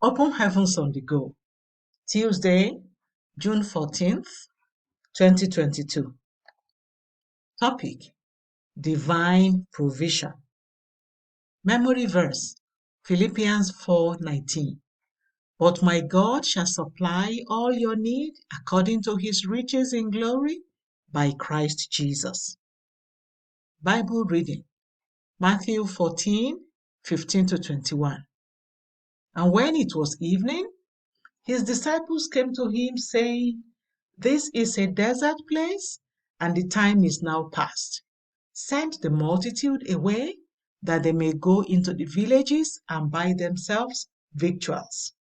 Open Heavens on the Go, Tuesday, June 14th, 2022. Topic: Divine Provision. Memory verse, Philippians 4:19. But my God shall supply all your need according to his riches in glory by Christ Jesus. Bible reading, Matthew 14:15-21. And when it was evening, his disciples came to him, saying, This is a desert place, and the time is now past. Send the multitude away, that they may go into the villages and buy themselves victuals.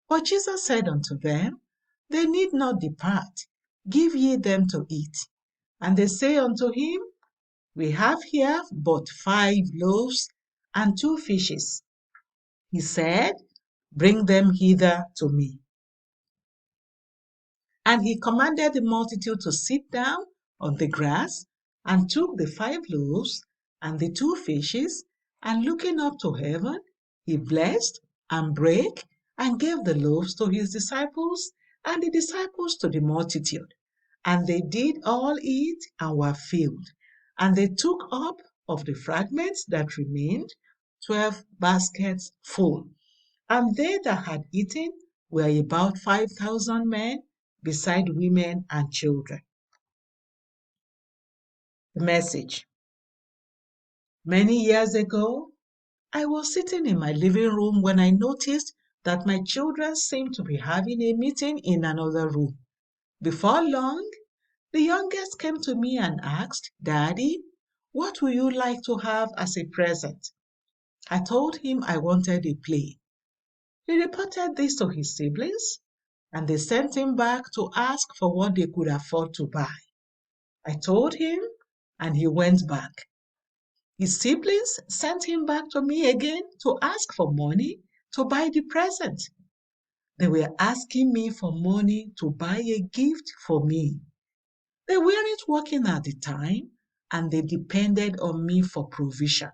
But Jesus said unto them, They need not depart, give ye them to eat. And they say unto him, We have here but 5 loaves and 2 fishes. He said, Bring them hither to me. And he commanded the multitude to sit down on the grass, and took the 5 loaves and the 2 fishes, and looking up to heaven, he blessed and brake, and gave the loaves to his disciples, and the disciples to the multitude. And they did all eat and were filled. And they took up of the fragments that remained 12 baskets full. And they that had eaten were about 5,000 men, beside women and children. The message. Many years ago, I was sitting in my living room when I noticed that my children seemed to be having a meeting in another room. Before long, the youngest came to me and asked, Daddy, what would you like to have as a present? I told him I wanted a plane. He reported this to his siblings, and they sent him back to ask for what they could afford to buy. I told him, and he went back. His siblings sent him back to me again to ask for money to buy the present. They were asking me for money to buy a gift for me. They weren't working at the time, and they depended on me for provision.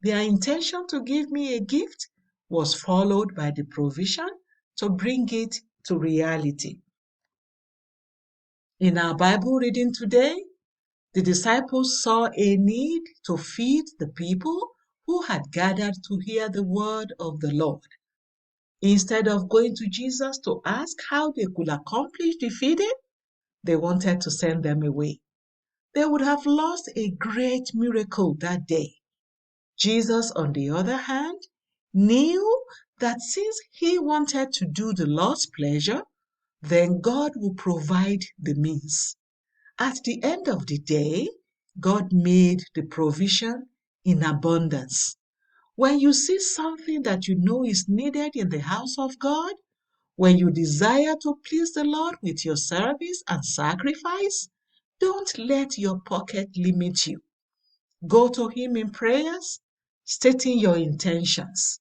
Their intention to give me a gift was followed by the provision to bring it to reality. In our Bible reading today, the disciples saw a need to feed the people who had gathered to hear the word of the Lord. Instead of going to Jesus to ask how they could accomplish the feeding, they wanted to send them away. They would have lost a great miracle that day. Jesus, on the other hand, knew that since he wanted to do the Lord's pleasure, then God would provide the means. At the end of the day, God made the provision in abundance. When you see something that you know is needed in the house of God, when you desire to please the Lord with your service and sacrifice, don't let your pocket limit you. Go to him in prayers, stating your intentions.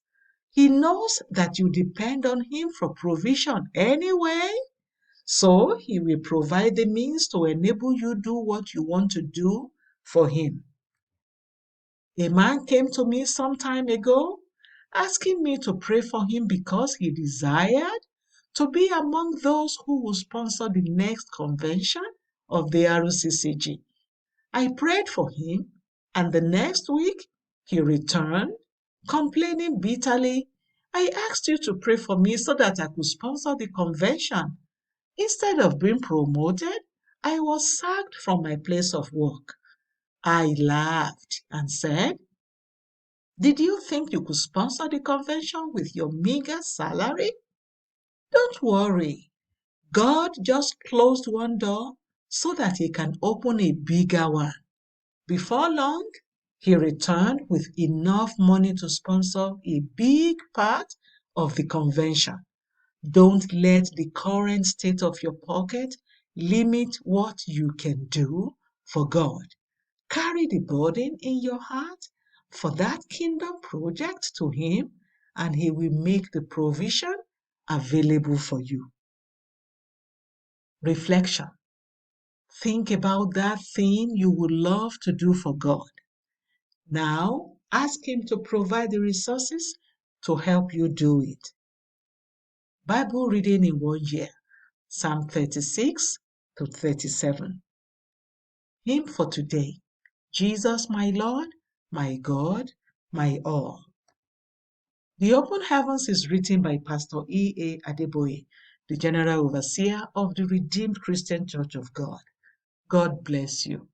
He knows that you depend on him for provision anyway, so he will provide the means to enable you do what you want to do for him. A man came to me some time ago asking me to pray for him because he desired to be among those who will sponsor the next convention of the RCCG. I prayed for him, and the next week he returned, complaining bitterly, I asked you to pray for me so that I could sponsor the convention. Instead of being promoted, I was sacked from my place of work. I laughed and said, Did you think you could sponsor the convention with your meager salary? Don't worry. God just closed one door so that he can open a bigger one. Before long, he returned with enough money to sponsor a big part of the convention. Don't let the current state of your pocket limit what you can do for God. Carry the burden in your heart for that kingdom project to him, and he will make the provision available for you. Reflection. Think about that thing you would love to do for God. Now, ask him to provide the resources to help you do it. Bible reading in 1 year, Psalm 36 to 37. Hymn for today, Jesus my Lord, my God, my all. The Open Heavens is written by Pastor E. A. Adeboye, the General Overseer of the Redeemed Christian Church of God. God bless you.